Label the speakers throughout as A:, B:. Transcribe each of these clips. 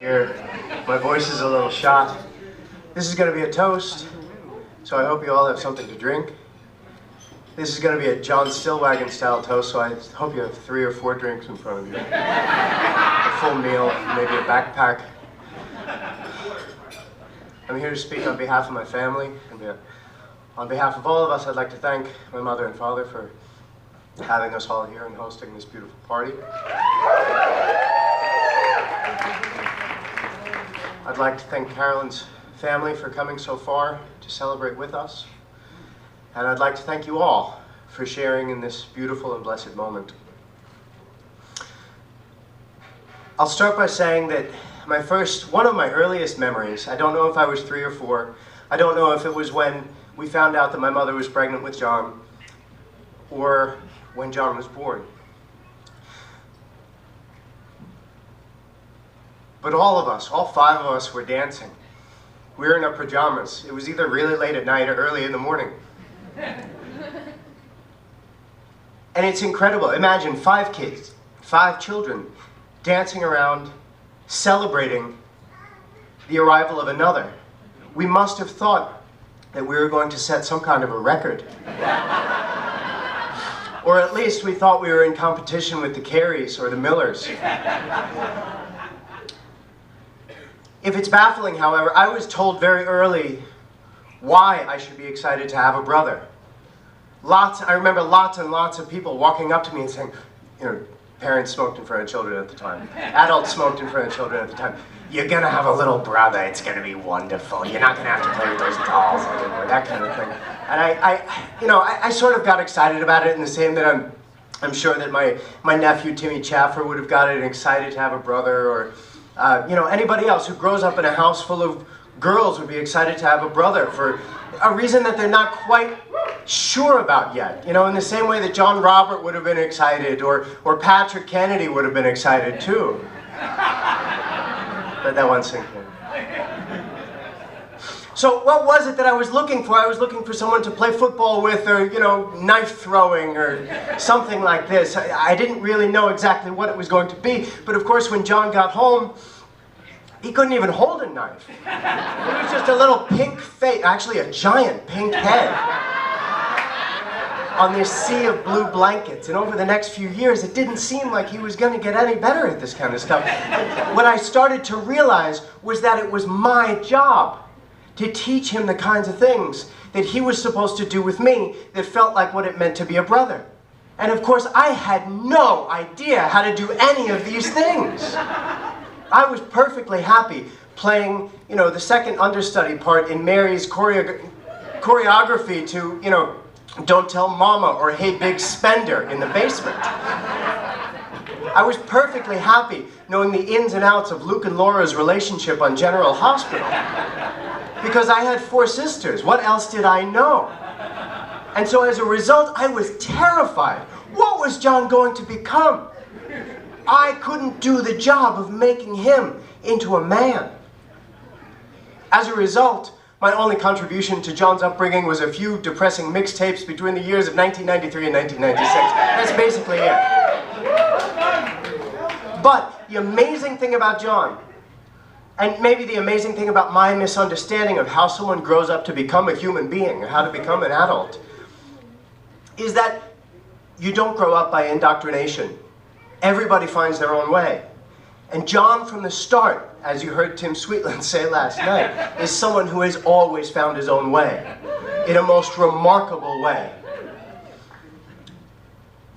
A: Here, my voice is a little shot. This is going to be a toast, so I hope you all have something to drink. This is going to be a John Stillwagon style toast, so I hope you have 3 or 4 drinks in front of you. A full meal, maybe a backpack. I'm here to speak on behalf of my family, and on behalf of all of us, I'd like to thank my mother and father for having us all here and hosting this beautiful party. I'd like to thank Carolyn's family for coming so far to celebrate with us. And I'd like to thank you all for sharing in this beautiful and blessed moment. I'll start by saying that one of my earliest memories, I don't know if I was 3 or 4, I don't know if it was when we found out that my mother was pregnant with John, or when John was born. But all of us, all 5 of us, were dancing. We were in our pajamas. It was either really late at night or early in the morning. And it's incredible. Imagine 5 kids, 5 children, dancing around, celebrating the arrival of another. We must have thought that we were going to set some kind of a record. Or at least we thought we were in competition with the Careys or the Millers. If it's baffling, however, I was told very early why I should be excited to have a brother. I remember lots and lots of people walking up to me and saying, parents smoked in front of children at the time. Adults smoked in front of children at the time. You're gonna have a little brother, it's gonna be wonderful. You're not gonna have to play with those dolls anymore, that kind of thing. And I sort of got excited about it in the same that I'm sure that my nephew Timmy Chaffer would have gotten excited to have a brother, or anybody else who grows up in a house full of girls would be excited to have a brother for a reason that they're not quite sure about yet. In the same way that John Robert would have been excited, or Patrick Kennedy would have been excited too. Let that one sink in. So what was it that I was looking for? I was looking for someone to play football with, or, knife throwing, or something like this. I didn't really know exactly what it was going to be, but of course when John got home, he couldn't even hold a knife. It was just a little pink face, actually a giant pink head, on this sea of blue blankets. And over the next few years, it didn't seem like he was going to get any better at this kind of stuff. And what I started to realize was that it was my job to teach him the kinds of things that he was supposed to do with me that felt like what it meant to be a brother. And of course, I had no idea how to do any of these things. I was perfectly happy playing, the second understudy part in Mary's choreography to, Don't Tell Mama or Hey Big Spender in the basement. I was perfectly happy knowing the ins and outs of Luke and Laura's relationship on General Hospital. Because I had 4 sisters. What else did I know? And so as a result, I was terrified. What was John going to become? I couldn't do the job of making him into a man. As a result, my only contribution to John's upbringing was a few depressing mixtapes between the years of 1993 and 1996. That's basically it. But the amazing thing about John, and maybe the amazing thing about my misunderstanding of how someone grows up to become a human being, or how to become an adult, is that you don't grow up by indoctrination. Everybody finds their own way. And John, from the start, as you heard Tim Sweetland say last night, is someone who has always found his own way, in a most remarkable way.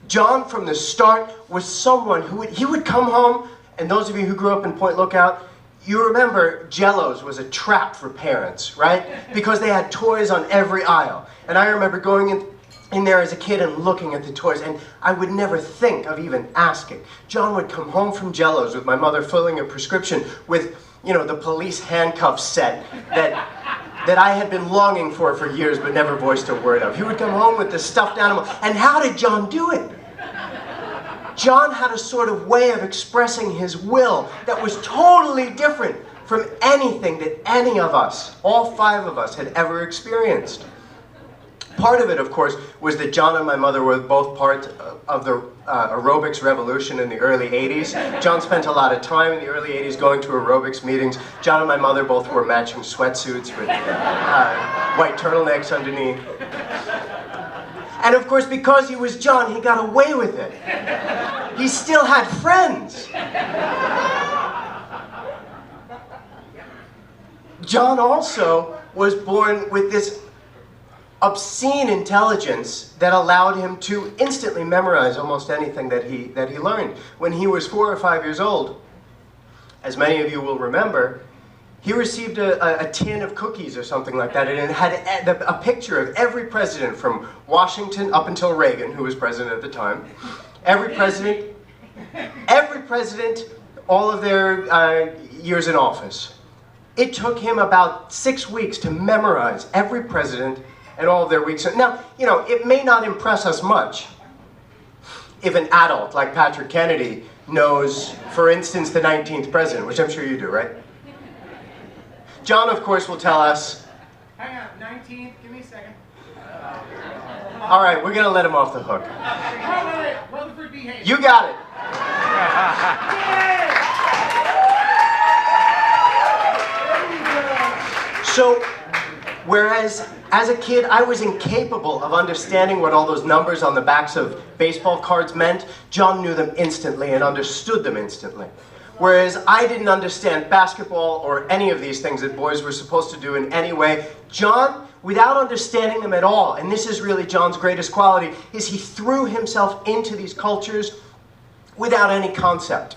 A: John, from the start, was someone who would come home, and those of you who grew up in Point Lookout, you remember Jell-O's was a trap for parents, right? Because they had toys on every aisle. And I remember going in there as a kid and looking at the toys, and I would never think of even asking. John would come home from Jell-O's with my mother filling a prescription with, the police handcuff set that I had been longing for years but never voiced a word of. He would come home with the stuffed animal. And how did John do it? John had a sort of way of expressing his will that was totally different from anything that any of us, all 5 of us, had ever experienced. Part of it, of course, was that John and my mother were both part of the aerobics revolution in the early 80s. John spent a lot of time in the early 80s going to aerobics meetings. John and my mother both wore matching sweatsuits with white turtlenecks underneath. And of course, because he was John, he got away with it. He still had friends. John also was born with this obscene intelligence that allowed him to instantly memorize almost anything that he learned. When he was 4 or 5 years old, as many of you will remember, he received a tin of cookies or something like that, and it had a picture of every president from Washington up until Reagan, who was president at the time. Every president, all of their years in office. It took him about 6 weeks to memorize every president and all of their weeks. Now, you know, it may not impress us much if an adult like Patrick Kennedy knows, for instance, the 19th president, which I'm sure you do, right? John, of course, will tell us.
B: Hang on, 19th, give me a second.
A: All right, we're going to let him off the hook.
B: Wait. Rutherford B. Hayes.
A: You got it. So, whereas as a kid I was incapable of understanding what all those numbers on the backs of baseball cards meant, John knew them instantly and understood them instantly. Whereas I didn't understand basketball or any of these things that boys were supposed to do in any way, John, without understanding them at all, and this is really John's greatest quality, is he threw himself into these cultures without any concept.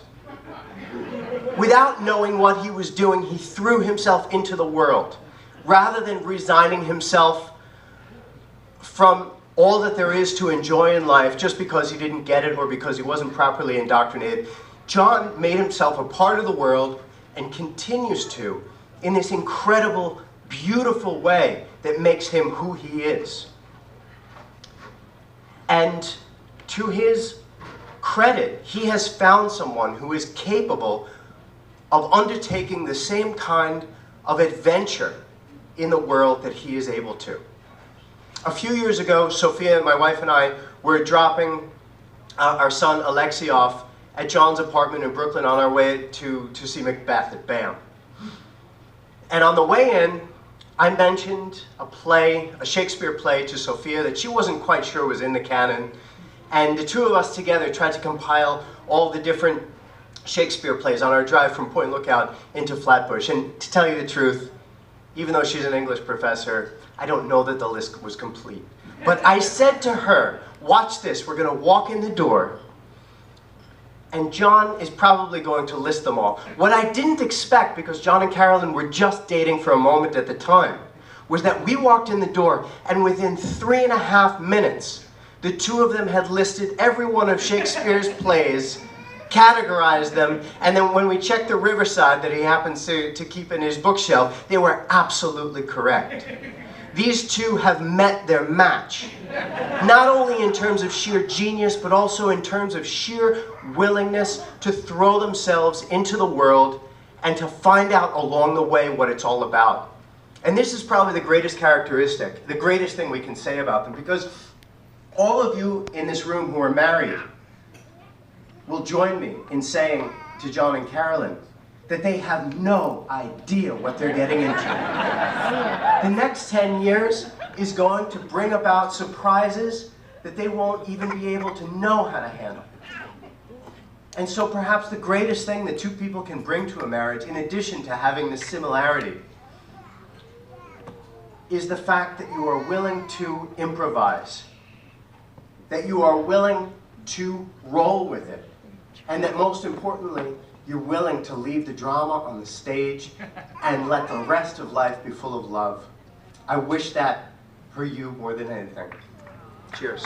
A: Without knowing what he was doing, he threw himself into the world. Rather than resigning himself from all that there is to enjoy in life just because he didn't get it or because he wasn't properly indoctrinated, John made himself a part of the world and continues to in this incredible, beautiful way that makes him who he is. And to his credit, he has found someone who is capable of undertaking the same kind of adventure in the world that he is able to. A few years ago, Sophia, my wife, and I were dropping our son Alexei off at John's apartment in Brooklyn on our way to see Macbeth at BAM. And on the way in, I mentioned a Shakespeare play to Sophia that she wasn't quite sure was in the canon, and the two of us together tried to compile all the different Shakespeare plays on our drive from Point Lookout into Flatbush. And to tell you the truth, even though she's an English professor, I don't know that the list was complete. But I said to her, watch this, we're going to walk in the door, and John is probably going to list them all. What I didn't expect, because John and Carolyn were just dating for a moment at the time, was that we walked in the door, and within 3.5 minutes, the two of them had listed every one of Shakespeare's plays, categorized them, and then when we checked the Riverside that he happens to keep in his bookshelf, they were absolutely correct. These two have met their match, not only in terms of sheer genius, but also in terms of sheer willingness to throw themselves into the world and to find out along the way what it's all about. And this is probably the greatest characteristic, the greatest thing we can say about them, because all of you in this room who are married will join me in saying to John and Carolyn that they have no idea what they're getting into. The next 10 years is going to bring about surprises that they won't even be able to know how to handle. And so perhaps the greatest thing that two people can bring to a marriage, in addition to having this similarity, is the fact that you are willing to improvise, that you are willing to roll with it, and that most importantly, you're willing to leave the drama on the stage and let the rest of life be full of love. I wish that for you more than anything. Cheers.